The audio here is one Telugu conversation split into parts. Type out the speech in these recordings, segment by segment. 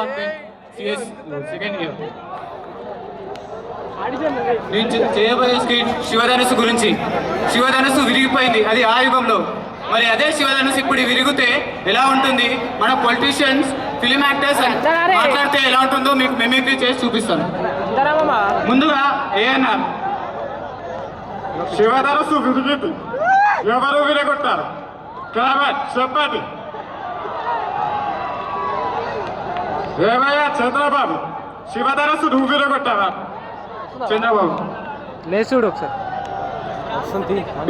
Department CS second year. నేను చేయబోయే స్క్రీన్ శివధనుసు గురించి. శివధనుసు విరిగిపోయింది, అది ఆ యుగంలో. మరి అదే శివధనుసు ఇప్పుడు విరిగితే ఎలా ఉంటుంది? మన పొలిటీషియన్స్, ఫిలిం యాక్టర్స్ మాట్లాడితే ఎలా ఉంటుందో మీకు మిమిక్రీ చేసి చూపిస్తాను. ముందుగా ఏఎన్ఆర్. శివధనుసు విరిగింది, ఎవరు విరగొట్టారు? చెప్పండి. ఏమయ్యా చంద్రబాబు, శివధనుసు నువ్వు విరగొట్టావా? చంద్రబాబు లేచుడు ఒకసారి.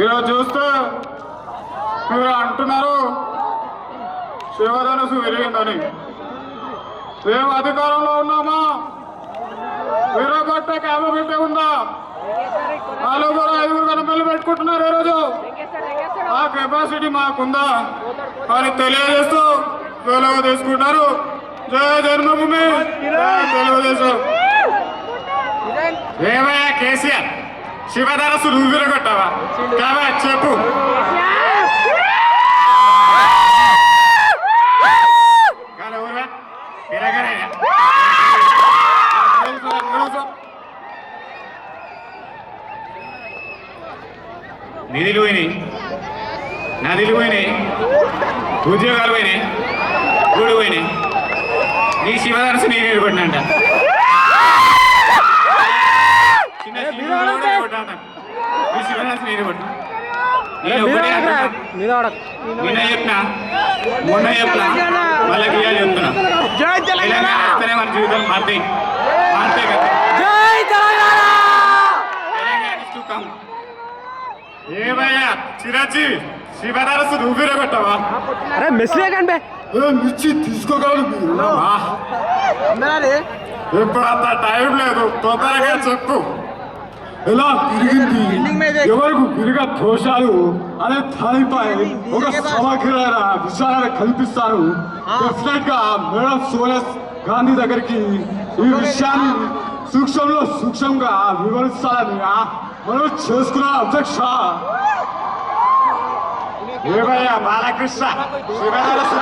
ఈరోజు చూస్తూ మీరు అంటున్నారు శివధనుసు విరిగిందని. మేము అధికారంలో ఉన్నామా? విరగొట్టే క్యాబినెట్ ఉందా? 4-5 గంటలు పెట్టుకుంటున్నారు ఈరోజు. ఆ కెపాసిటీ మాకుందా అని తెలియజేస్తూ సెలవు తీసుకుంటారు. జయ జన్మభూమి, తెలుగుదేశం. ఏమయ్యా కేసీఆర్, శివధనుసు నువ్వు విరగొట్టావా? చెప్పు. నిధులు పోయినాయి, నదులు పోయినాయి, ఉద్యోగాలు పోయినాయి, గుడి పోయినాయి. నీ శివధనుసు నేను నిలబడినంట. చిన్న నీ శివధనుసు నేను నిలబడినా. నేను ఒకటే నిన్న చెప్పినా, మొన్న చెప్పినా, వాళ్ళకి ఇవాళ చెప్తున్నా. తెలంగాణ వస్తేనే మన జీవితాలు మారుతాయి కదా. ఏమయ్యా చిరంజీవి, శివధనుసు నువ్వు విరగొట్టావా? అరే మెస్లే కంటే మిర్చి తీసుకోగలరు మీరు. ఇప్పుడు అంత టైం లేదు, తొందరగా చెప్పు. ఎలా తిరిగింది, ఎవరికి విరిగా దోషాలు అనే దానిపై ఒక సమగ్రమైన విషయాలను కల్పిస్తాను. డెఫినెట్ గా మేడం సోనియా గాంధీ దగ్గరికి ఈ విషయాన్ని సూక్ష్మంగా వివరిస్తానని మనం చేసుకున్న అధ్యక్ష. ఏమయ్యా బాలకృష్ణ, శివధనుసు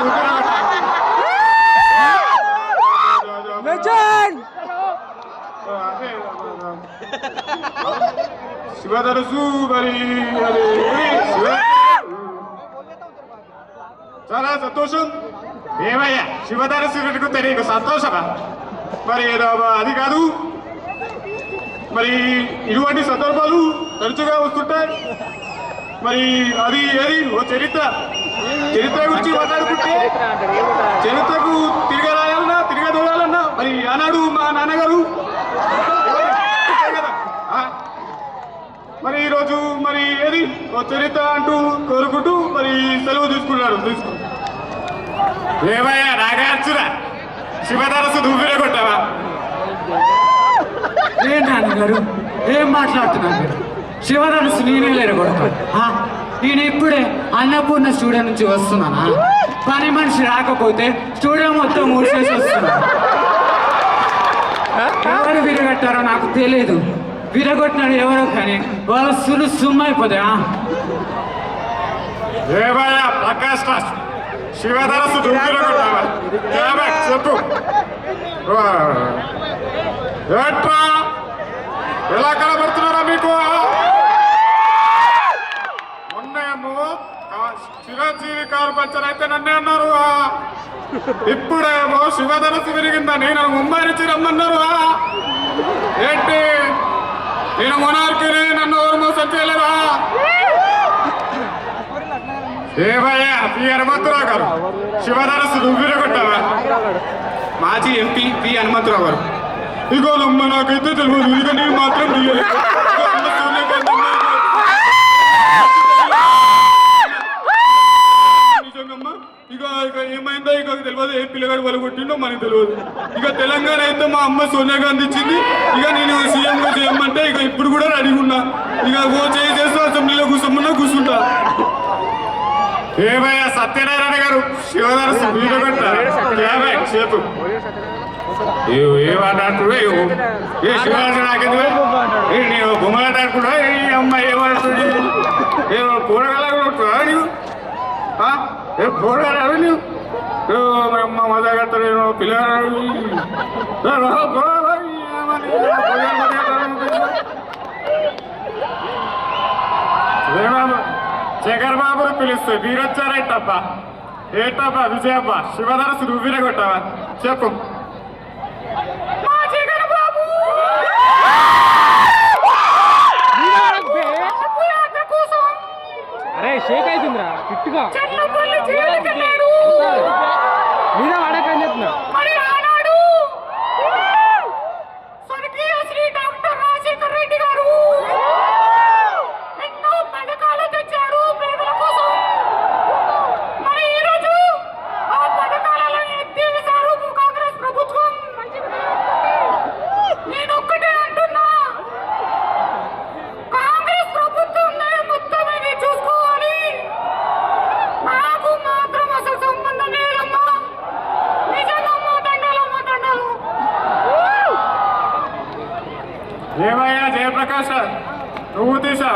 శివధనుసు మరి చాలా సంతోషం. ఏమయ్యా శివధనుసు విరుగుతే నీకు సంతోషమా? మరి అది కాదు, మరి ఇటువంటి సందర్భాలు తరచుగా వస్తుంటాయి. మరి అది ఏది ఓ చరిత్ర గురించి మాట్లాడుకుంటే చరిత్రకు తిరిగి రాయాలన్నా, తిరిగి దూరాలన్నా మరి ఆనాడు మా నాన్నగారు మరి ఈరోజు మరి ఏది ఓ చరిత్ర అంటూ కోరుకుంటూ మరి సెలవు తీసుకున్నారు. ఏమయ్యా నాగార్జున, శివధనుసు నువ్వు విరగొట్టావా? ఏం నాన్నగారు ఏం మాట్లాడుతున్నారు? శివధనుసు నేనే విరగొడతాను. నేను ఇప్పుడే అన్నపూర్ణ స్టూడియో నుంచి వస్తున్నానా? పని మనిషి రాకపోతే స్టూడియో మొత్తం మూసేసి వస్తున్నా. ఎవరు విరగొట్టారో నాకు తెలియదు. విరగొట్టినాడు ఎవరో కానీ వాళ్ళ సుమ్మైపోతాయా? ఏమయ్యా ప్రకాష్ రాజ్, శివధనుసు నువ్వు విరగొట్టావా? చెప్పు. ఏట్రా ఎలా కనబడుతున్నారా మీకు? మొన్నేమో చిరంజీవి కారు పంచర్ అయితే నన్నే అన్నారు. ఇప్పుడేమో శివధనుసు విరిగిందని నన్ను ముంబై నుంచి రమ్మన్నారు. ఏంటి నేను మొనార్కిని, నన్ను ఎవరు మోసం చేయలేరా? ఏమయ్యా పి హనుమంతరావు గారు, శివధనుసు నువ్వు విరగొట్టావా? మాజీ ఎంపీ పి హనుమంతరావు గారు. ఇగో అమ్మ నాకైతే తెలియదు, ఇక నేను మాత్రం నిజంగమ్మా. ఇక ఏమైందో ఇక తెలియదు, ఏ పిల్లగాడు వాళ్ళు కొట్టిండో మనకు తెలియదు. ఇక తెలంగాణ అయితే మా అమ్మ సోనియా గాంధీ ఇచ్చింది. ఇక నేను సీఎంగా చేయమంటే ఇక ఇప్పుడు కూడా రెడీగా ఉన్నా. ఇక ఓ చేస్తూ అసెంబ్లీలో కూర్చుంటా. ఏమయ్యా సత్యనారాయణ గారు, శివధనుసు విరగొట్టారు. చెప్పు. ఏమంటాడు ఏ శివధనుసు నాకెందుకు? నేను బొమ్మలాడుకుంటా. ఈ అమ్మాయి ఏమంటుంది? ఏమో కూరగాయలు కూడా నీవు ఏ కూరగాయలు నువ్వు మా అమ్మ మజా కట్టలేను పిల్లలు శేఖర్ బాబు పిలుస్తే వీరొచ్చారేంటప్ప ఏంటప్ప విజయప్ప శివధరసు నువ్వు వీరగొట్టావా చెప్పు అరే షేక్ అవుతుందిరా కిట్టుగా మీద వాడకని చెప్తున్నా ఏమయ్యా జయప్రకాశ్ నువ్వు తీసా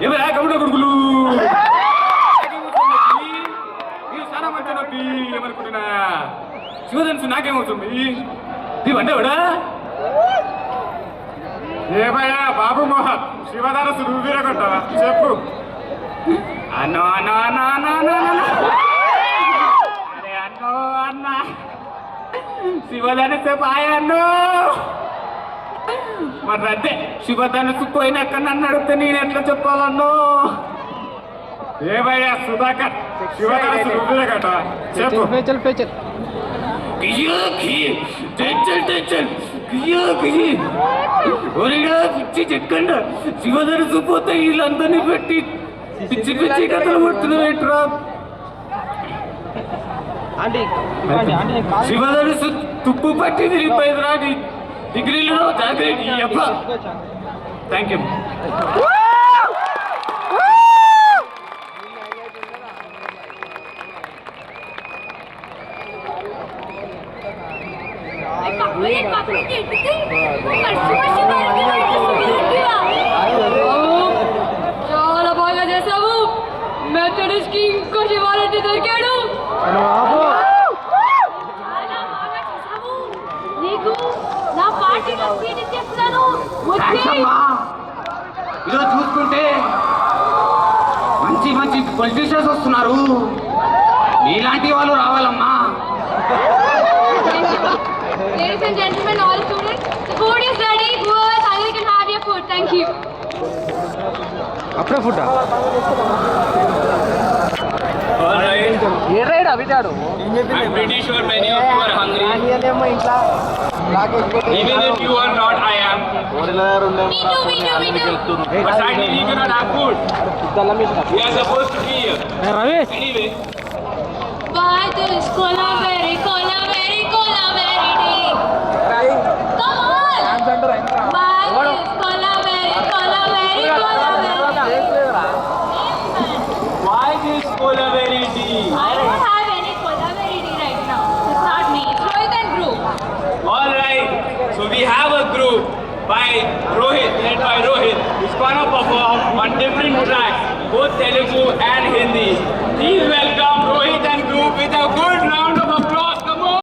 ఏమయ్యా కబుడ కొడుకులు చాలా మంచి నొప్పి ఏమనుకుంటున్నా శివధనుసు నాకేమవుతుంది ఇవండేవాడా ఏమయ్యా బాబు మోహన్ శివధనుసు నువ్వు వీరగొట్టావా చెప్పు అన్నో అన్నో అన్న అన్న అరే అన్నో అన్న శివధనుసు పాయన్నో మరి అదే శివధనుసు పోయినాక నన్ను అడిగితే నేను ఎట్లా చెప్పాలన్నో ఏమయ్యా సుధాకర్ శివధనుసు నువ్వే కట్ట చెప్పు పేచల్ పేచల్ పిచ్చి చెక్కండి శివధనుసు పోతే వీళ్ళందరినీ పెట్టి పిచ్చి పిచ్చి కథలు పడుతున్నావేట్రా శివధనుసు తుప్పు పట్టి తిరిగిపోయింది రా డిగ్రీలో జాగ్రత్త అబ్బా థ్యాంక్ యూ చాలా బాగా చేసావు మెథడిస్ట్ కి ఇంకో శివారెడ్డి దొరికాడు చాలా బాగా చేసావు నీకు నా పార్టీలో సీట్ ఇచ్చేస్తున్నాను ఈరోజు చూసుకుంటే మంచి మంచి పొలిటీషియన్స్ వస్తున్నారు మీలాంటి వాళ్ళు రావాలమ్మా Ladies and gentlemen, all students, the food is ready. Boys, now you can have your food. Thank you. అప్పుడే food Alright. ఏడ్రాడు అవిటాడు I'm pretty sure many of you are hungry. Even if you are not, I am. Me too. But sadly, we cannot have food. We are supposed to be here. Ravi Anyway, Why this cola berry day? Come on. Why this cola berry why this cola berry tea? I don't have any cola berry tea right now. It's not me. It's Rohit and group. Alright, so we have a group by Rohit, led by Rohit, who's gonna perform on different tracks, both Telugu and Hindi. Please welcome